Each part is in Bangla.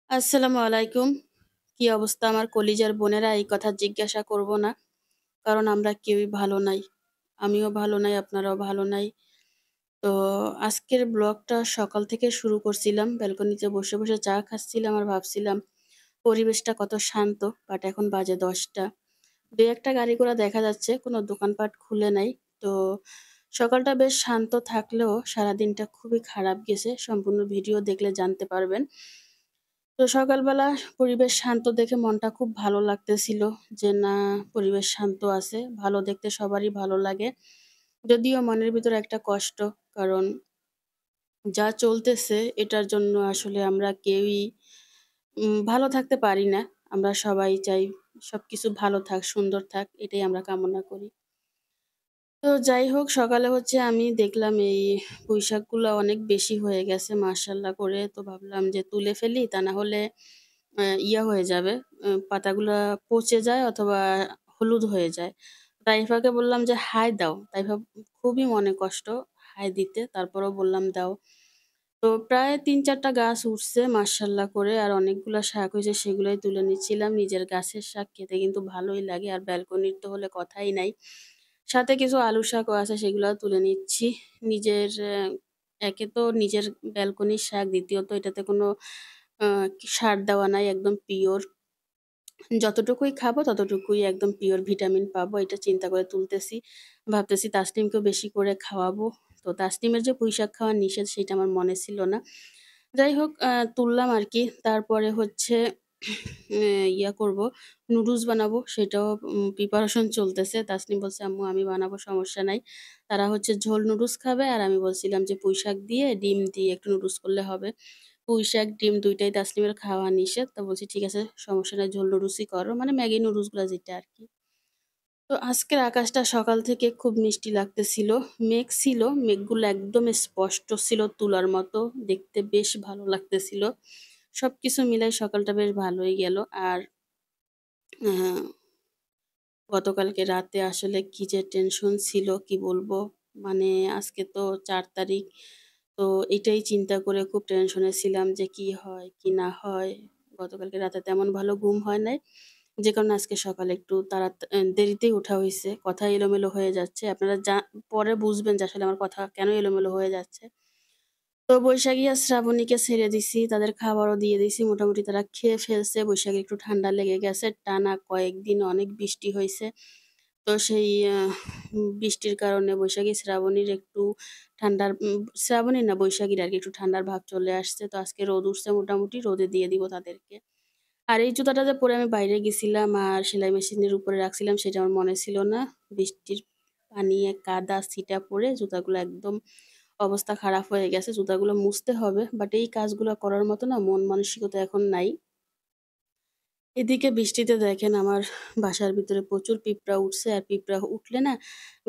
আসসালামু আলাইকুম। কি অবস্থা আমার কলিজার বোনেরা? এই কথা জিজ্ঞাসা করব না। কারণ আমরা কেউই ভালো নাই। আমিও ভালো নাই, আপনারাও ভালো নাই। তো আজকের ব্লগটা সকাল থেকে শুরু করছিলাম। ব্যালকনিতে বসে, বসে চা খাচ্ছিলাম আর ভাবছিলাম পরিবেশটা কত শান্ত। বাট এখন বাজে ১০টা। ২-১ টা গাড়ি ঘোড়া দেখা যাচ্ছে। কোনো দোকানপাট খুলে নাই। তো সকালটা বেশ শান্ত থাকলেও সারাদিনটা খুবই খারাপ গেছে। সম্পূর্ণ ভিডিও দেখলে জানতে পারবেন। তো সকালবেলা পরিবেশ শান্ত দেখে মনটা খুব ভালো লাগতেছিল যে না, পরিবেশ শান্ত আছে, ভালো দেখতে সবারই ভালো লাগে। যদিও মনের ভিতরে একটা কষ্ট, কারণ যা চলতেছে এটার জন্য আসলে আমরা কেউই ভালো থাকতে পারি না। আমরা সবাই চাই সবকিছু ভালো থাক, সুন্দর থাক, এটাই আমরা কামনা করি। তো যাই হোক, সকালে হচ্ছে আমি দেখলাম এই পুঁইশাকগুলো অনেক বেশি হয়ে গেছে মাশাআল্লাহ করে। তো ভাবলাম যে তুলে ফেলি, তা না হলে ইয়া হয়ে যাবে, পাতাগুলা পচে যায় অথবা হলুদ হয়ে যায়। তাইফাকে বললাম যে হাই দাও। তাইফা খুবই মনে কষ্ট হাই দিতে। তারপরেও বললাম দাও। তো প্রায় ৩-৪ টা গাছ উঠছে মাশাআল্লাহ করে, আর অনেকগুলা শাক হয়েছে, সেগুলোই তুলে নিচ্ছিলাম। নিজের গাছের শাক খেতে কিন্তু ভালোই লাগে, আর ব্যালকনির তো হলে কথাই নাই। সাথে কিছু আলু শাকও আছে, সেগুলাও তুলে নিচ্ছি। নিজের একে তো নিজের ব্যালকনির শাক, দ্বিতীয়ত এটাতে কোনো আ সার দেওয়া নাই, একদম পিওর। যতটুকুই খাবো ততটুকুই একদম পিওর ভিটামিন পাবো, এটা চিন্তা করে তুলতেছি। ভাবতেছি তাসনিমকেও বেশি করে খাওয়াবো। তো তাসনিমের যে পুঁইশাক খাওয়া নিষেধ সেটা আমার মনে ছিল না। যাই হোক, তুললাম আরকি। তারপরে হচ্ছে ইয়া করব, নুডলস বানাবো, সেটাও প্রিপারেশন চলতেছে। তাসনিম বলছে, "আম্মু আমি বানাবো, সমস্যা নাই।" তারা হচ্ছে ঝোল নুডলস খাবে, আর আমি বলছিলাম যে পুঁইশাক দিয়ে ডিম দিয়ে একটু নুডলস করলে হবে। পুঁইশাক, ডিম ২ টাই তাসনিমের খাওয়া নিষেধ। তো বলছি, "ঠিক আছে, সমস্যা নাই, ঝোল নুডলসই করো।" মানে ম্যাগি নুডলস গুলা যেটা আরকি। তো আজকের আকাশটা সকাল থেকে খুব মিষ্টি লাগতেছিল। মেঘ ছিল, মেঘগুলো একদম স্পষ্ট ছিল তুলার মতো। দেখতে বেশ ভালো লাগতেছিল। সবকিছু মিলাই সকালটা বেশ ভালোই গেল। আর আ গতকালকে রাতে আসলে কি যে টেনশন ছিল কি বলবো? মানে আজকে তো ৪ তারিখ। তো এটাই চিন্তা করে খুব টেনশনে ছিলাম যে কি হয়, কি না হয়। গতকালকে রাতে তেমন ভালো ঘুম হয় নাই। যে কারণে আজকে সকালে একটু দেরিতেই ওঠা হইছে। কথা এলোমেলো হয়ে যাচ্ছে। আপনারা পরে বুঝবেন যে আসলে আমার কথা কেন এলোমেলো হয়ে যাচ্ছে। তো বৈশাখী আর শ্রাবণীকে ছেড়ে দিছি। তাদের খাবারও দিয়ে দিছি। মোটামুটি তারা খেয়ে ফেলছে। বৈশাখীর একটু ঠান্ডা লেগে গেছে। টানা কয়েকদিন অনেক বৃষ্টি হইছে। তো সেই বৃষ্টির কারণে বৈশাখী, শ্রাবণীর একটু ঠান্ডার শ্রাবণী না, বৈশাখীর আরকি একটু ঠান্ডার ভাব চলে আসছে। তো আজকে রোদ উঠছে মোটামুটি, রোদে দিয়ে দিব তাদেরকে। আর এই জুতাটা যে পরে আমি বাইরে গেছিলাম আর সেলাই মেশিনের উপরে রাখছিলাম, সেটা আমার মনে ছিল না। বৃষ্টির পানিয়ে কাদা ছিটা পড়ে জুতাগুলো একদম অবস্থা খারাপ হয়ে গেছে। জুতাগুলো মুছতে হবে। বাট এই কাজগুলা করার মতো না মন মানসিকতা এখন নাই। এদিকে বৃষ্টিতে দেখেন আমার বাসার ভিতরে প্রচুর পিঁপড়া উঠছে। আর পিঁপড়া উঠলে না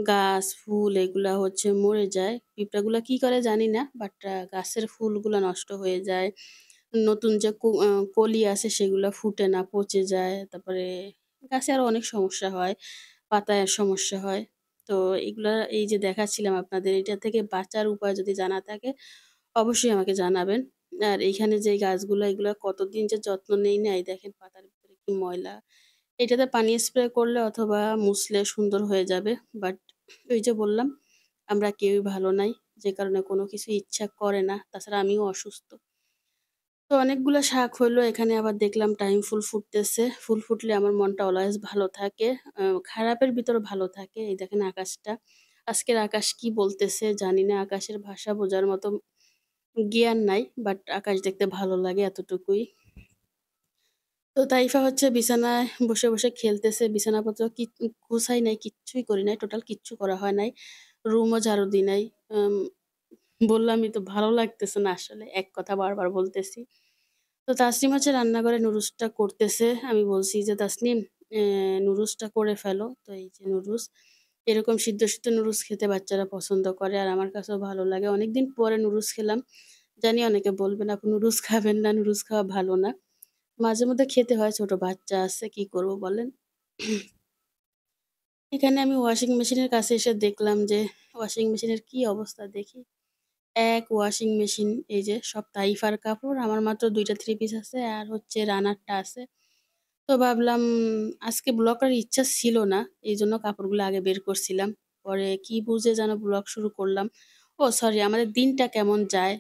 গাছ, ফুল এগুলা হচ্ছে মরে যায়। পিঁপড়াগুলা কি করে জানি না। বাট গাছের ফুলগুলা নষ্ট হয়ে যায়। নতুন যে কলি আছে সেগুলা ফুটে না, পচে যায়। তারপরে গাছে আরো অনেক সমস্যা হয়। পাতায় সমস্যা হয়। তো এগুলা এই যে দেখাচ্ছিলাম আপনাদের, এটা থেকে বাঁচার উপায় যদি জানা থাকে অবশ্যই আমাকে জানাবেন। আর এইখানে যে গাছগুলা, এগুলা কতদিন যে যত্ন নেই না, এই দেখেন পাতার ভিতরে কি ময়লা। এটাতে পানি স্প্রে করলে অথবা মুছলে সুন্দর হয়ে যাবে। বাট ওই যে বললাম, আমরা কেউই ভালো নাই। যে কারণে কোনো কিছু ইচ্ছা করে না। তাছাড়া আমিও অসুস্থ। তো অনেকগুলা শাক হইলো। এখানে আবার দেখলাম টাইম ফুল ফুটতেছে। ফুল ফুটলে আমার মনটা অলওয়েজ ভালো থাকে। খারাপের ভিতর ভালো থাকে। এই দেখেন আকাশটা। আজকের আকাশ কি বলতেছে জানি না। আকাশের ভাষা বোঝার মতো জ্ঞান নাই। বাট আকাশ দেখতে ভালো লাগে, এতটুকুই। তো তাইফা হচ্ছে বিছানায় বসে, বসে খেলতেছে। বিছানাপত্র গুছাই নাই, কিচ্ছুই করি নাই। টোটাল কিচ্ছু করা হয় নাই। রুমও ঝাড়ু দিই নাই। আম বললামই তো ভালো লাগতেছে না আসলে। এক কথা বারবার বলতেছি। তো তাসনিম হচ্ছে রান্নাঘরে নুডলসটা করতেছে। আমি বলছি যে, "তাসনিম, নুডলসটা করে ফেলো।" তো এই যে নুডলস। এরকম সিদ্ধ, সিদ্ধ নুডলস খেতে বাচ্চারা পছন্দ করে। আর আমার কাছেও ভালো লাগে। অনেকদিন পরে নুডলস খেলাম। জানি অনেকে বলবেন, "আপু নুডলস খাবেন না, নুডলস খাওয়া ভালো না।" মাঝে মধ্যে খেতে হয়, ছোট বাচ্চা আছে, কি করব বলেন? এখানে আমি ওয়াশিং মেশিনের কাছে এসে দেখলাম যে ওয়াশিং মেশিনের কি অবস্থা দেখি। এক ওয়াশিং মেশিন, এই যে সব তাইফার কাপড়। আমার মাত্র ২ টা 3 পিস আছে আর হচ্ছে রানারটা আছে। তো ভাবলাম আজকে ব্লগ করার ইচ্ছা ছিল না। এইজন্য কাপড়গুলো আগে বের করছিলাম। পরে কি বুঝে যেন ব্লগ শুরু করলাম। ও সরি, আমাদের দিনটা কেমন যায়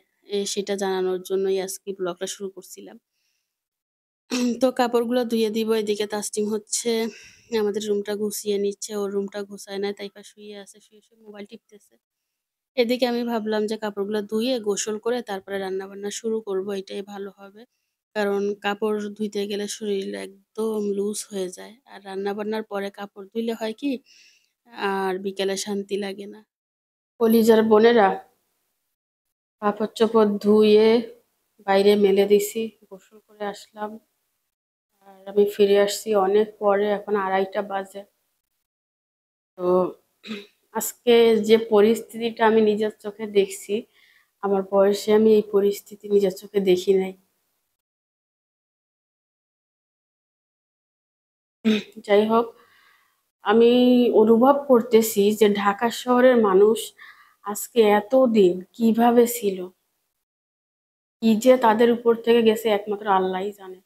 সেটা জানানোর জন্যই আজকে ব্লগটা শুরু করছিলাম। তো কাপড়গুলো ধুয়ে দিব। এদিকে তাসনিম হচ্ছে আমাদের রুমটা গুছিয়ে নিচ্ছে। ওর রুমটা গুছায় নাই, তাইফা শুয়ে আছে। শুয়ে মোবাইল টিপতেছে। এদিকে আমি ভাবলাম যে কাপড়গুলো ধুয়ে গোসল করে তারপরে রান্নাবান্না শুরু করব, এটাই ভালো হবে। কারণ কাপড় ধুইতে গেলে শরীর একদম লুজ হয়ে যায়। আর রান্নাবান্নার পরে কাপড় ধুইলে হয় কি আর বিকেলে শান্তি লাগে না। কলিজার বোনেরা, কাপড়-চোপড় ধুয়ে বাইরে মেলে দিছি। গোসল করে আসলাম। আর আমি ফিরে আসছি অনেক পরে, এখন ২:৩০ বাজে। তো আজকে যে পরিস্থিতিটা আমি নিজের চোখে দেখছি, আমার বয়সে আমি এই পরিস্থিতি নিজের চোখে দেখি নাই। যাই হোক, আমি অনুভব করতেছি যে ঢাকা শহরের মানুষ আজকে এতদিন কিভাবে ছিল, কি যে তাদের উপর থেকে গেছে একমাত্র আল্লাহই জানে।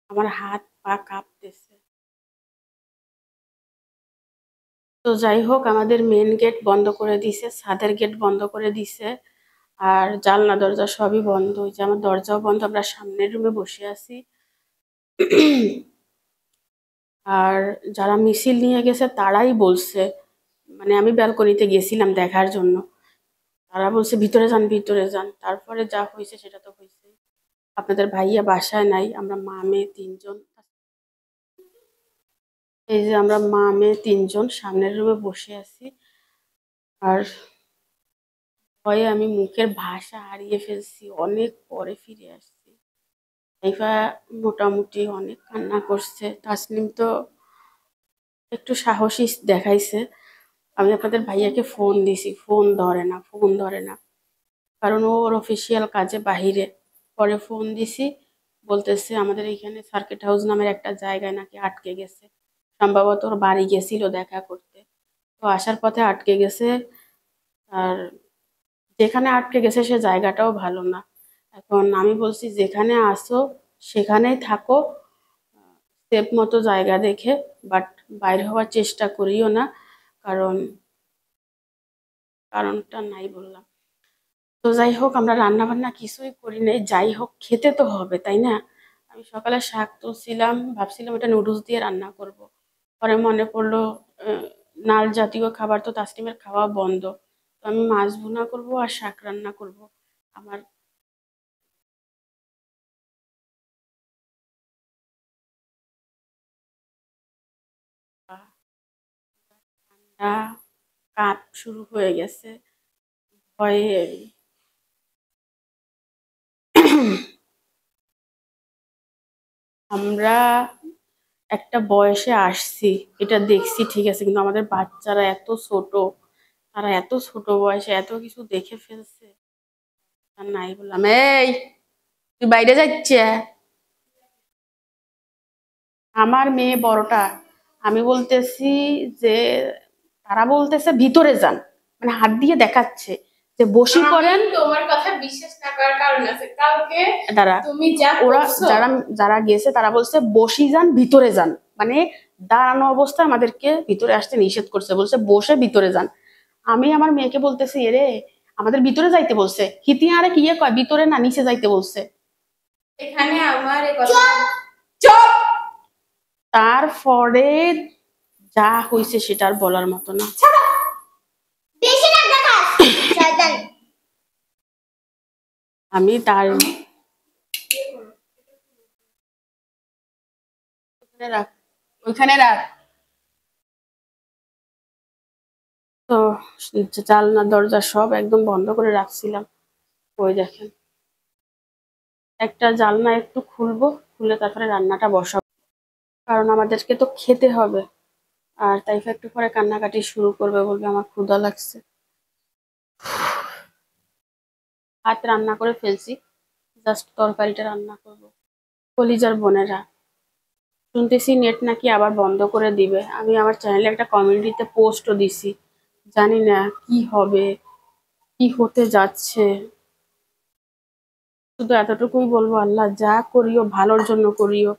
আমার হাত পা কাঁপতেছে। তো যাই হোক, আমাদের মেন গেট বন্ধ করে দিছে, ছাদের গেট বন্ধ করে দিছে, আর জানলা দরজা সবই বন্ধ। ওই যে আমার দরজাও বন্ধ, আমরা সামনের রুমে বসে আছি। আর যারা মিছিল নিয়ে গেছে তারাই বলছে, মানে আমি ব্যালকনিতে গেছিলাম দেখার জন্য, তারা বলছে ভিতরে যান ভিতরে যান। তারপরে যা হয়েছে সেটা তো হয়েছে। আপনাদের ভাইয়া বাসায় নাই, আমরা মা মেয়ে তিনজন। এই যে আমরা মা মেয়ে তিনজন সামনের রুমে বসে আছি। আর ভয়ে আমি মুখের ভাষা হারিয়ে ফেলছি, অনেক পরে ফিরে আসছি। তাইফা মোটামুটি অনেক কান্না করছে। তাসনিম তো একটু সাহসী দেখাইছে। আমি আপনাদের ভাইয়াকে ফোন দিছি, ফোন ধরে না, কারণ ওর অফিসিয়াল কাজে বাহিরে। পরে ফোন দিছি, বলতেছে আমাদের এখানে সার্কিট হাউস নামের একটা জায়গায় নাকি আটকে গেছে। সম্ভবত ওর বাড়ি গেছিল দেখা করতে, তো আসার পথে আটকে গেছে। আর যেখানে আটকে গেছে সে জায়গাটাও ভালো না। এখন আমি বলছি যেখানে আসো সেখানেই থাকো, সেফ মতো জায়গা দেখে, বাট বাইরে হওয়ার চেষ্টা করিও না। কারণ কারণটা নাই বললাম। তো যাই হোক, আমরা রান্না বান্না কিছুই করি নাই। যাই হোক, খেতে তো হবে তাই না। আমি সকালে শাক তুলছিলাম, ভাবছিলাম এটা নুডলস দিয়ে রান্না করব। পরে মনে পড়লো নাল জাতীয় খাবার তো তাসনিমের খাওয়া বন্ধ। তো আমি মাছ ভুনা করব আর শাক রান্না করব। আমার ঠান্ডা কাঁপ শুরু হয়ে গেছে ভয়ে। আমরা একটা বয়সে আসছি, এটা দেখছি ঠিক আছে, কিন্তু আমাদের বাচ্চারা এত ছোট, তারা এত ছোট বয়সে এত কিছু দেখে ফেলছে। আর নাই বললাম, এই তুই বাইরে যাচ্ছে। আমার মেয়ে বড়টা, আমি বলতেছি যে তারা বলতেছে ভিতরে যান, মানে হাত দিয়ে দেখাচ্ছে যে বসি করেন। তোমার কথা বিশ্বাস না করার কারণ আছে, কালকে তারা তুমি যা ওরা করছো, যারা যারা গেছে তারা বলছে বসি যান ভিতরে যান, মানে দাঁড়ানো অবস্থায় আমাদেরকে ভিতরে আসতে নিষেধ করছে, বলছে বসে ভিতরে যান। আমি আমার মেয়েকে বলতেছি এরে আমাদের ভিতরে যাইতে বলছে, হিতি আরে কি কয় ভিতরে না নিচে যাইতে বলছে। এখানে আমার এই কথা চুপ। তারপরে যা হয়েছে সেটা আর বলার মতো না। বেশি না দেখাস শয়তান। আমি তার ওখানে রাখ, ওইখানে রাখ। তো জানলা দরজা সব একদম বন্ধ করে রাখছিলাম। ওই দেখেন, একটা জানলা একটু খুলবো, খুলে তারপরে রান্নাটা বসাবো, কারণ আমাদেরকে তো খেতে হবে। আর তাইফা একটু পরে কান্নাকাটি শুরু করবে, বলবে আমার ক্ষুধা লাগছে। ভাত রান্না করে ফেলছি, জাস্ট তরকারিটা রান্না করব। কলিজার বোনেরা, শুনতেছি নেট নাকি আবার বন্ধ করে দিবে। আমি আমার চ্যানেলে একটা কমিউনিটিতে পোস্টও দিছি, জানি না কি হবে। কি হতে যাচ্ছে। শুধু এতটুকুই বলবো, আল্লাহ যা করিও ভালোর জন্য করিও,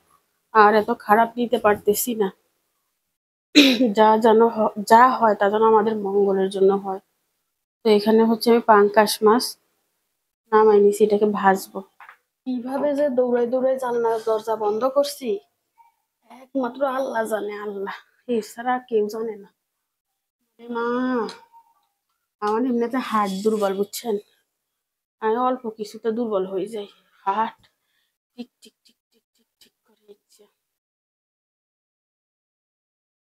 আর এত খারাপ নিতে পারতেছি না। যা হয় তা যেন আমাদের মঙ্গলের জন্য হয়। তো এখানে হচ্ছে আমি পাঙ্কাশ মাছ নামাই নিছি, এটাকে ভাজবো। কিভাবে যে দৌড়াই দৌড়াই জানলার দরজা বন্ধ করছি একমাত্র আল্লাহ জানে, আল্লাহ এছাড়া কেউ জানে না। মা, আমার এমনিতে হাট দুর্বল বুঝছেন, আমি অল্প কিছুতে দুর্বল হয়ে যাই। হাট tick tick tick tick tick tick করে ইচ্ছে।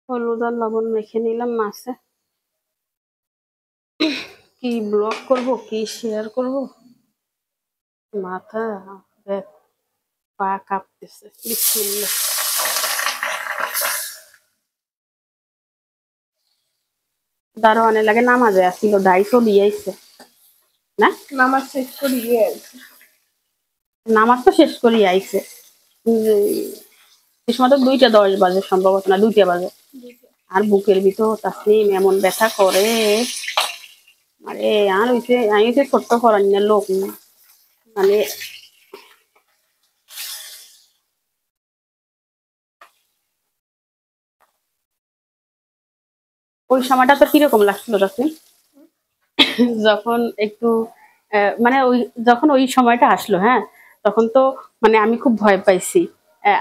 হলুদ আর লবণ মেখে নিলাম মাছে। কি ব্লগ করব, কি শেয়ার করব, মাথা পা কাঁপতেছে। বিসমিল্লাহ। দারোয়ানের লাগে নামাজে আসছিল, দায় চলি আইছে না, নামাজ শেষ করে নামাজ তো শেষ করি আইছে। এই সময় তো 2টা 10 বাজে, সম্ভবত না 2টা বাজে। আর বুকের ভিতর তাসলিম এমন ব্যথা করে, আরে আর হইছে আমি হচ্ছে ছোট্ট করার লোক, মানে ওই সময়টা তো কিরকম লাগছিল তাসলিম, যখন একটু মানে ওই যখন ওই সময়টা আসলো, হ্যাঁ তখন তো মানে আমি খুব ভয় পাইছি।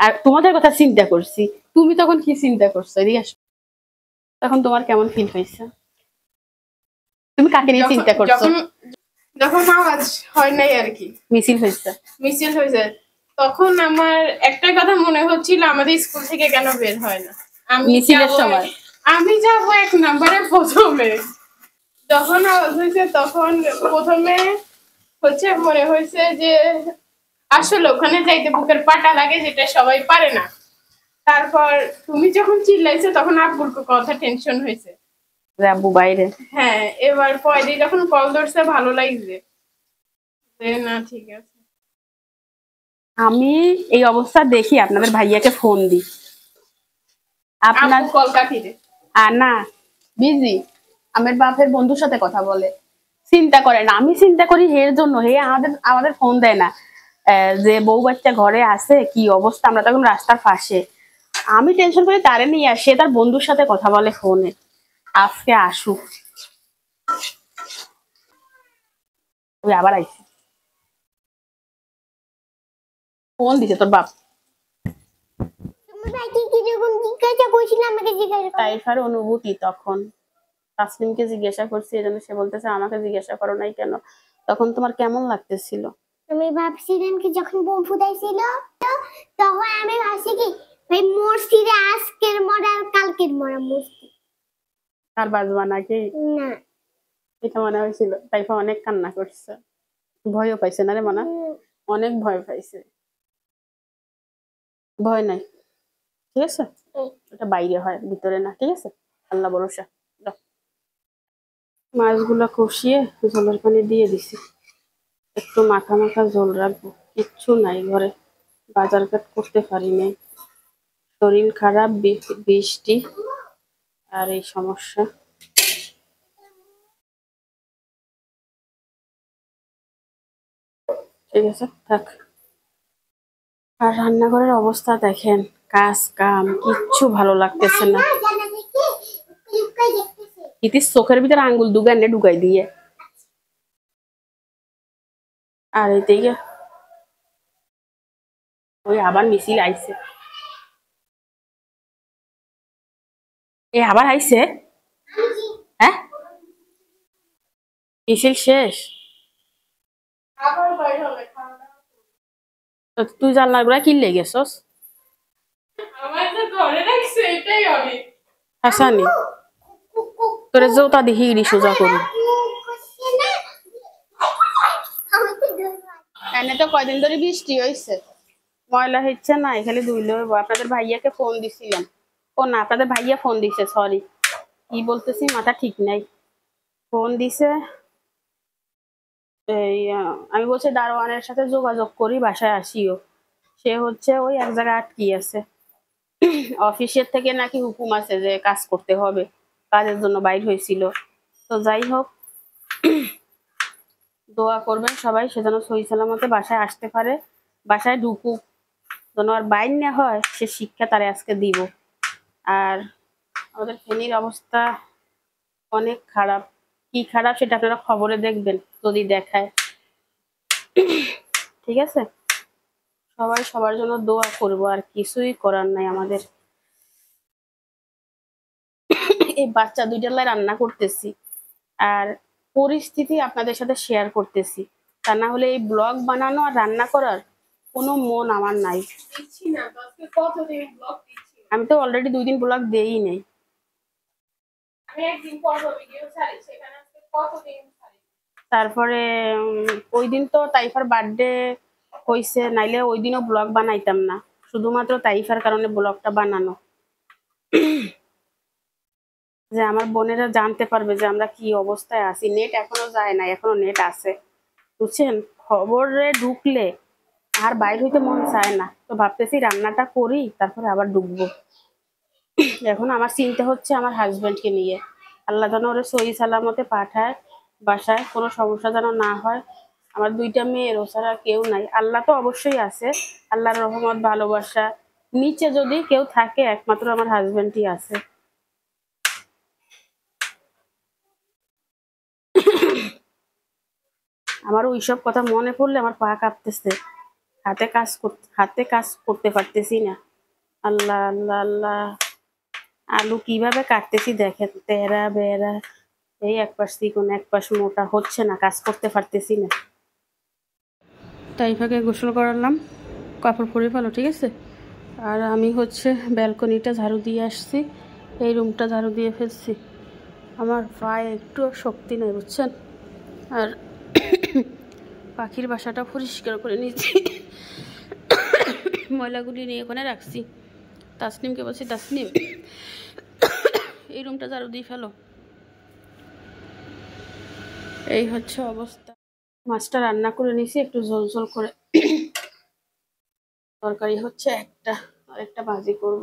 আর তোমাদের কথা চিন্তা করছি, তুমি তখন কি চিন্তা করছো এদিকে আসো। তখন তোমার কেমন ফিল হয়েছে, তুমি কাকে নিয়ে চিন্তা করছো? যখন যখন আওয়াজ হয় নাই আর কি, মিছিল হয়েছে, মিছিল হয়েছে, তখন আমার একটা কথা মনে হচ্ছিল, আমাদের স্কুল থেকে কেন বের হয় না। মিছিলের সময় আমি যাবো 1 নম্বরে প্রথমে। যখন আওয়াজ হয়েছে তখন প্রথমে হচ্ছে মনে হয়েছে যে আসলে ওখানে যাইতে বুকের পাটা লাগে, যেটা সবাই পারে না। তারপর তুমি যখন চিল্লাইছো তখন আব্বুর কথা টেনশন হয়েছে, আব্বু বাইরে। হ্যাঁ, এবার পরে যখন কল ধরছে ভালো লাগছে না, ঠিক আছে। আমি এই অবস্থা দেখি আপনাদের ভাইয়াকে ফোন দিই, আপনার কল কাটি রে। আর না বিজি, আমার বাপের বন্ধুর সাথে কথা বলে, চিন্তা করে না, আমি চিন্তা করি এর জন্য, হে আমাদের আমাদের ফোন দেয় না, যে বউ বাচ্চা ঘরে আছে কি অবস্থা, আমরা তখন রাস্তার পাশে, আমি টেনশন করি তারে নিয়ে আসে, তার বন্ধুর সাথে কথা বলে ফোনে, আজকে আসুক। ওই আবার আইছে, ফোন দিছে তোর বাপ। তাইফার অনুভূতি তখন তাসলিমকে জিজ্ঞাসা করছি, এজন্য সে বলতেছে আমাকে জিজ্ঞাসা করো নাই কেন, তখন তোমার কেমন লাগতেছিল? আমি ভাবছিলাম কি যখন বোম ফুটাইছিল তখন আমি ভাবছি কি ভাই মরছি রে, আজকের মরা আর কালকের মরা মরছি। আর বাজবা নাকি? না, এটা মনে হয়েছিল। তাইফা অনেক কান্না করছে, ভয়ও পাইছে না রে মানা, অনেক ভয় পাইছে। ভয় নাই, ঠিক আছে, এটা বাইরে হয় ভিতরে না, ঠিক আছে, আল্লাহ ভরসা। মাছগুলো কষিয়ে ঝোলের পানি দিয়ে দিছি, একটু মাখা মাখা ঝোল রাখবো, কিচ্ছু নাই ঘরে, বাজার ঘাট করতে পারি নাই, শরীর খারাপ, বৃষ্টি আর এই সমস্যা। ঠিক আছে থাক। আর রান্নাঘরের অবস্থা দেখেন, কাজ কাম কিচ্ছু ভালো লাগতেছে না, ইতির চোখের ভিতরে আঙ্গুল দুগানে ঢুকাই দিয়ে, আর এইদিকে ওই আবার মিছিল আইছে, এ আবার আইছে, হ্যাঁ মিছিল শেষ, আবার বাইরে হবে খাওয়া। তো তুই জানলার গুলা কিনলে গেছস? আমার তো ঘরে রাখছে, এটাই অনেক। হাসানি তোরে জোতা দেখি ইডি সোজা করি। এনে তো কয়দিন ধরে বৃষ্টি হয়েছে, ময়লা হচ্ছে না, এখানে ধুইলে হইব। আপনাদের ভাইয়াকে ফোন দিছিলাম, ও না আপনাদের ভাইয়া ফোন দিছে, সরি কি বলতেছি মাথা ঠিক নাই, ফোন দিছে এই আমি বলছি দারোয়ানের সাথে যোগাযোগ করি বাসায় আসিও, সে হচ্ছে ওই এক জায়গায় আটকি আছে, অফিসের থেকে নাকি হুকুম আছে যে কাজ করতে হবে, কাজের জন্য বাইর হয়েছিল। তো যাই হোক দোয়া করবেন সবাই, সে যেন সহি সালামতে বাসায় আসতে পারে, বাসায় ঢুকুক, যেন আর বাইর না হয়, সে শিক্ষা তারে আজকে দিব। আর আমাদের ফেনীর অবস্থা অনেক খারাপ। কি খারাপ সেটা আপনারা খবরে দেখবেন যদি দেখায়, ঠিক আছে? সবাই সবার জন্য দোয়া করবো, আর কিছুই করার নাই আমাদের। এই বাচ্চা দুইটার লাই রান্না করতেছি আর পরিস্থিতি আপনাদের সাথে শেয়ার করতেছি, তা না হলে এই ব্লগ বানানো আর রান্না করার কোনো মন আমার নাই। আমি তো অলরেডি 2 দিন ব্লগ দেই নাই। তারপরে ওই দিন তো তাইফার বার্থডে হইছে, নাইলে ওই দিনও ব্লগ বানাইতাম না, শুধুমাত্র তাইফার কারণে ব্লগটা বানানো, যে আমার বোনেরা জানতে পারবে যে আমরা কি অবস্থায় আছি। নেট এখনো যায় না, এখনো নেট আছে, বুঝছেন? খবরে ঢুকলে আর বাইর হইতে মন চায় না, তো ভাবতেছি রান্নাটা করি তারপরে আবার ঢুকবো। এখন আমার চিন্তা হচ্ছে আমার হাজবেন্ডকে নিয়ে, আল্লাহ যেন ওরা সহি সালামতে পাঠায় বাসায়, কোনো সমস্যা যেন না হয়। আমার 2টা মেয়ের, ও ছাড়া কেউ নাই। আল্লাহ তো অবশ্যই আছে, আল্লাহর রহমত ভালোবাসা, নিচে যদি কেউ থাকে একমাত্র আমার হাজবেন্ডই আছে। আমার ওইসব কথা মনে পড়লে আমার পা কাঁপতেছে, হাতে কাজ করতে পারতেছি না। আল্লাহ আল্লাহ আল্লাহ, আলু কিভাবে কাটতেছি দেখেন, তেরা বেরা, এই এক পাশ চিকন এক পাশ মোটা, হচ্ছে না, কাজ করতে পারতেছি না। তাইফাকে গোসল করালাম, কাপড় পরে ফেলো, ঠিক আছে? আর আমি হচ্ছে ব্যালকনিটা ঝাড়ু দিয়ে আসছি, এই রুমটা ঝাড়ু দিয়ে ফেলছি। আমার পায়ে একটু শক্তি নেই, বুঝছেন? আর পাখির বাসাটা পরিষ্কার করে নিয়েছি, ময়লাগুলি নিয়ে ওখানে রাখছি। তাসনিমকে বলছি, তাসনিম এই রুমটা ঝাড়ু দিয়ে ফেলো। এই হচ্ছে অবস্থা। মাছটা রান্না করে নিয়েছি একটু ঝোল ঝোল করে, তরকারি হচ্ছে একটা, আর একটা ভাজি করব।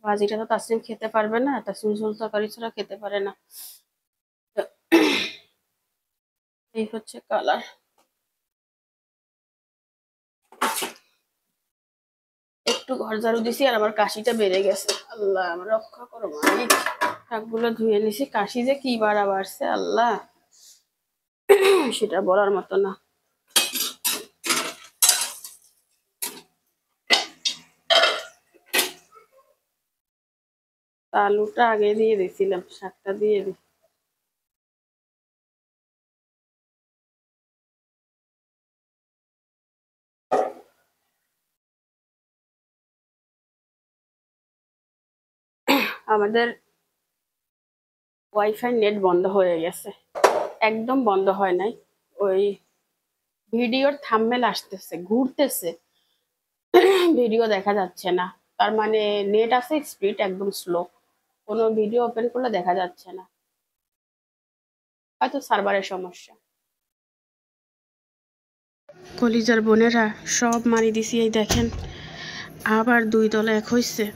ভাজিটা তো তাসনিম খেতে পারবে না, তাসনিম ঝোল তরকারি ছাড়া খেতে পারে না। এই হচ্ছে কালার। একটু ঘর ঝাড়ু দিছি আর আমার কাশিটা বেড়ে গেছে, আল্লাহ আমার রক্ষা করো মালিক। শাকগুলো ধুয়ে নিছি, কাশি যে কি বাড়া বাড়ছে আল্লাহ, সেটা বলার মতো না। আলুটা আগে দিয়ে দিয়েছিলাম, শাকটা দিয়ে দিই। আমাদের ওয়াইফাই নেট বন্ধ হয়ে গেছে, একদম বন্ধ হয় নাই। ওই ভিডিওর থাম্বনেল আসতেছে, ঘুরতেছে, ভিডিও দেখা যাচ্ছে না। তার মানে নেট আছে, স্পিড একদম স্লো, কোনো ভিডিও ওপেন করলে দেখা যাচ্ছে না, হয়তো সার্ভারের সমস্যা। কলিজার বোনেরা সব মারি দিছি, এই দেখেন আবার 2 দলে 1 হয়েছে।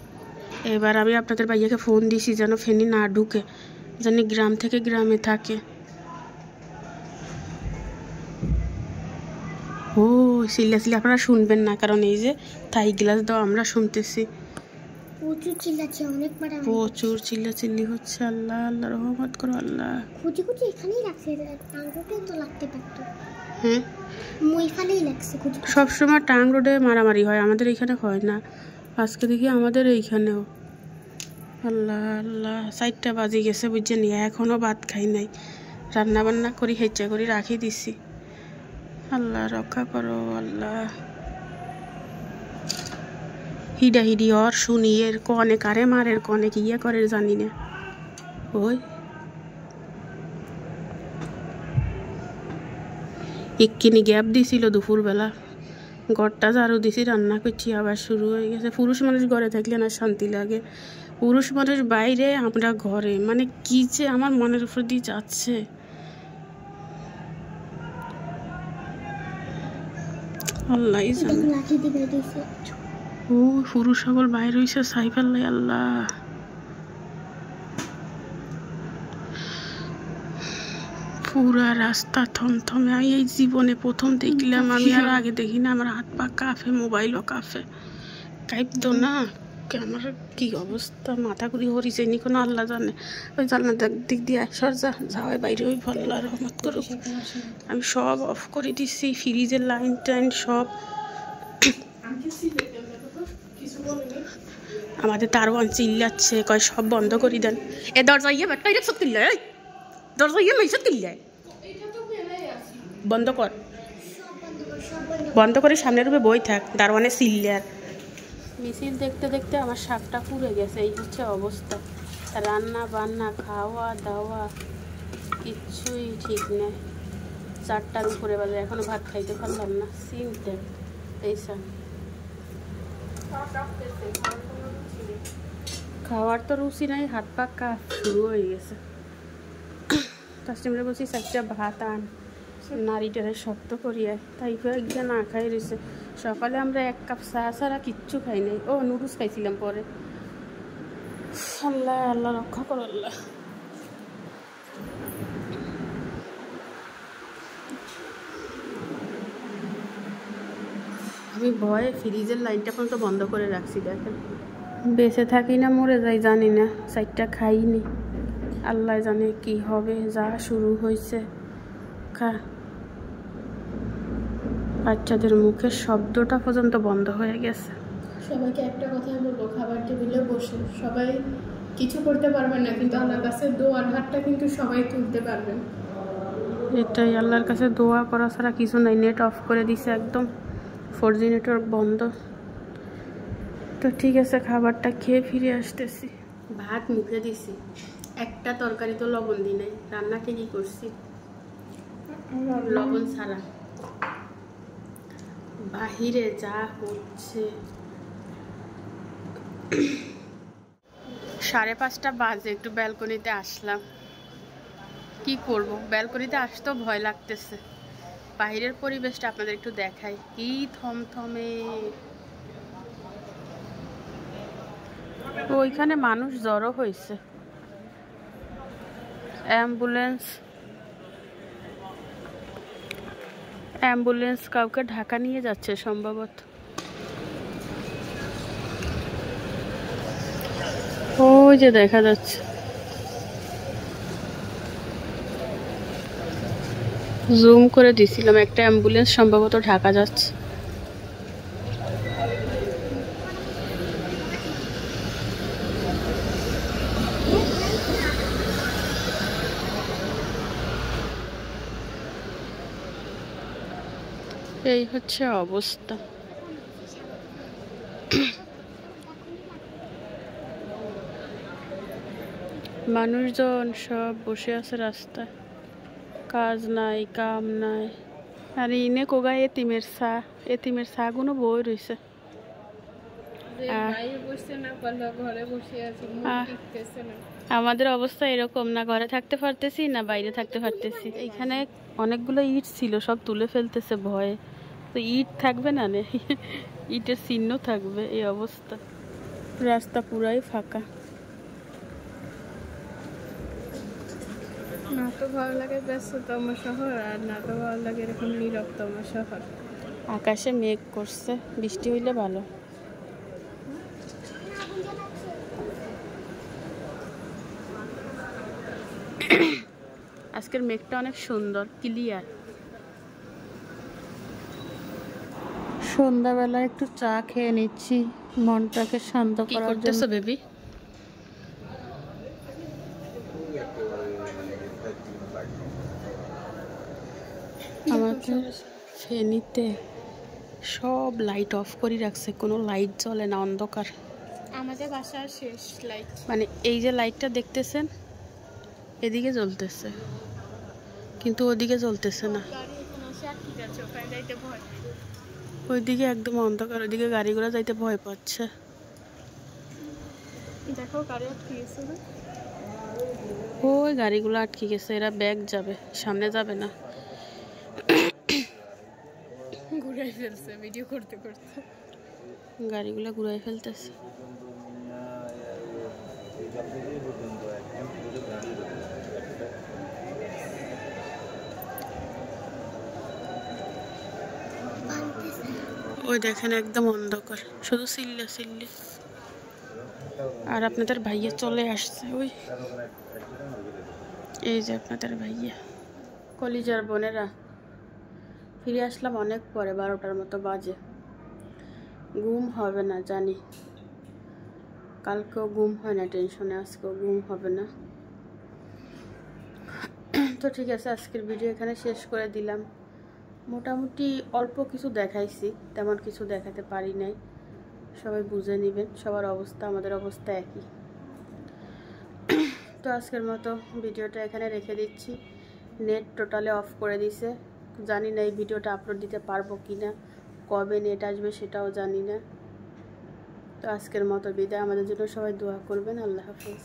এবার আমি আপনাদের ভাইয়াকে ফোন দিছি যেন ফেনি না ঢুকে, জানি গ্রাম থেকে গ্রামে থাকে। ও চিল্লাচিল্লি আপনারা শুনবেন না, কারণ এই যে থাই গ্লাস দাও আমরা শুনতেছি, প্রচুর চিল্লাচিল্লি হচ্ছে। আল্লাহ আল্লাহ রহমত করো আল্লাহ। কুচি কুচি এখানেই রাখছে, টাঙ্গোতে তো লাগতে পারতো। হ্যাঁ ওইখানেই লাগছে কুচি। সবসময় টাং রোডে মারামারি হয়, আমাদের এখানে হয় না, আজকে দেখি আমাদের এইখানেও। আল্লাহ আল্লাহ, 4টা বাজে গেছে বুঝছেন, এখনো ভাত খাই নাই, রান্না বান্না করি হেঁচা করি রাখি দিছি। আল্লাহ রক্ষা করো আল্লাহ। হিডা হিডি ওর শুনি, এর কনে কারে মারের কনে কি ইয়ে করে জানি না। ওই এক্ষিনি গ্যাপ দিছিল দুপুরবেলা, ঘরটা ঝাড়ু দিছি, রান্না করছি, আবার শুরু হয়ে গেছে। পুরুষ মানুষ ঘরে থাকলে না শান্তি লাগে, পুরুষ মানুষ বাইরে, আমরা ঘরে, মানে কি যে আমার মনের উপর দিয়ে যাচ্ছে। আল্লাহ ও পুরুষ সকল বাইরে হয়েছে সাইফাল্লাই, আল্লাহ পুরা রাস্তা থমথমে। আমি এই জীবনে প্রথম দেখলাম, আমি আর আগে দেখি না। আমার হাত পা কাঁপে, মোবাইলও কাঁপে। কাঁপতো না, আমার কি অবস্থা, মাথা ঘুরি হরিছে নি কোনো আল্লাহ জানে। ওই জানলার দিক দিয়ে একশোর যাওয়ায় বাইরে ওই ভালো রহমত করুক। আমি সব অফ করে দিচ্ছি, ফ্রিজের লাইন টাইন সব। আমাদের দারোয়ান চিল্লাচ্ছে, কয় সব বন্ধ করে দেন। এ দরজা ইয়ে বাটকা সব চিল্লায়, দরজা ইয়ে মেসে চিল্লায়। বন্ধ কর, বন্ধ করে সামনের রূপে বই থাক, দারোয়ানে চিল্লার। মিছিল দেখতে দেখতে আমার শাকটা পুড়ে গেছে। এই হচ্ছে অবস্থা। রান্না বান্না খাওয়া দাওয়া কিচ্ছুই ঠিক নেই। 4টার উপরে বাজে, এখনো ভাত খাইতে পারলাম না। চিন্তা এইসা খাওয়ার তো রুচি নাই, হাত পা কাজ শুরু হয়ে গেছে। কাস্টমারে বলছি 4টা ভাত আন, নারীটারে শক্ত করিয়া, তাই একদিন না খাই রয়েছে। সকালে আমরা 1 কাপ চা ছাড়া কিচ্ছু খাই নাই। ও নুডলস খাইছিলাম পরে। আল্লাহ আল্লাহ রক্ষা করো আল্লাহ। আমি ভয়ে ফ্রিজের লাইটটা পর্যন্ত বন্ধ করে রাখছি। দেখেন, বেঁচে থাকি না মরে যাই জানি না। 4টা খাইনি, আল্লাহ জানে কি হবে। যা শুরু হয়েছে খা। বাচ্চাদের মুখের শব্দটা পর্যন্ত বন্ধ হয়ে গেছে। সবাইকে একটা কথাই বলবো, খাবার টেবিলে বসে সবাই কিছু করতে পারবেন না, কিন্তু আল্লাহর কাছে দোয়ার হাতটা কিন্তু সবাই তুলতে পারবেন। এটাই, আল্লাহর কাছে দোয়া করা ছাড়া কিছু নাই। নেট অফ করে দিছে একদম, 4G নেটওয়ার্ক বন্ধ। তো ঠিক আছে, খাবারটা খেয়ে ফিরে আসতেছি। ভাত মুখে দিছি, একটা তরকারি তো লবণ দিই নাই। রান্না কি করছি লবণ ছাড়া। বাহিরে যা হচ্ছে, 5:30 বাজে। একটু ব্যালকনিতে আসলাম। কি করব, ব্যালকনিতে আসতেও ভয় লাগতেছে। বাইরের পরিবেশটা আপনাদের একটু দেখাই, কি থমথমে। ওইখানে মানুষ জড়ো হয়েছে। অ্যাম্বুলেন্স কাউকে ঢাকা নিয়ে যাচ্ছে সম্ভবত। ওই যে দেখা যাচ্ছে, জুম করে দিছিলাম। একটা অ্যাম্বুলেন্স সম্ভবত ঢাকা যাচ্ছে। এই হচ্ছে অবস্থা। মানুষজন সব বসে আছে রাস্তায়, কাজ নাই কাম নাই। আর ইনে কোগা এতিমের ছাগুনো বই রয়েছে। আমাদের অবস্থা এরকম, না ঘরে থাকতে পারতেছি না বাইরে থাকতে পারতেছি। এইখানে অনেকগুলো ইট ছিল, সব তুলে ফেলতেছে ভয়ে। তো ইট থাকবে না, ইটের চিহ্ন থাকবে। এই অবস্থা, রাস্তা পুরাই ফাঁকা। না তো ভালো লাগে ব্যস্ততম শহর, আর না তো ভালো লাগে এরকম নীরবতম শহর। আকাশে মেঘ করছে, বৃষ্টি হইলে ভালো। আজকের মেঘটা অনেক সুন্দর, ক্লিয়ার। সন্ধ্যাবেলা একটু চা খেয়ে নিচ্ছি মনটাকে শান্ত করার জন্য। বেবি, আমাদের ফেনীতে সব লাইট অফ করে রাখছে, কোনো লাইট জ্বলে না, অন্ধকার। আমাদের বাসার শেষ লাইট, মানে এই যে লাইটটা দেখতেছেন, এদিকে জ্বলতেছে কিন্তু ওদিকে জ্বলতেছে না। ওইদিকে একদম অন্ধকার, ওইদিকে গাড়ি ঘোড়া যাইতে ভয় পাচ্ছে। দেখো গাড়ি আটকে গেছে না, ওই গাড়িগুলো আটকে গেছে, এরা ব্যাগ যাবে, সামনে যাবে না। ঘুরাই ফেলছে ভিডিও করতে করতে, গাড়িগুলো ঘুরাই ফেলতেছে। ওই দেখেন একদম অন্ধকার, শুধু চিল্লা চিল্লি। আর আপনাদের ভাইয়া চলে আসছে, ওই এই যে আপনাদের ভাইয়া। কলিজার বোনেরা, ফিরে আসলাম অনেক পরে, 12টার মতো বাজে। ঘুম হবে না জানি, কালকেও ঘুম হয় না টেনশনে, আজকেও ঘুম হবে না। তো ঠিক আছে, আজকের ভিডিও এখানে শেষ করে দিলাম। মোটামুটি অল্প কিছু দেখাইছি, তেমন কিছু দেখাতে পারি নাই, সবাই বুঝে নেবেন। সবার অবস্থা আমাদের অবস্থা একই। তো আজকের মতো ভিডিওটা এখানে রেখে দিচ্ছি। নেট টোটালি অফ করে দিছে, জানি না এই ভিডিওটা আপলোড দিতে পারবো কি না, কবে নেট আসবে সেটাও জানি না। তো আজকের মতো বিদায়, আমাদের জন্য সবাই দোয়া করবেন। আল্লাহ হাফেজ।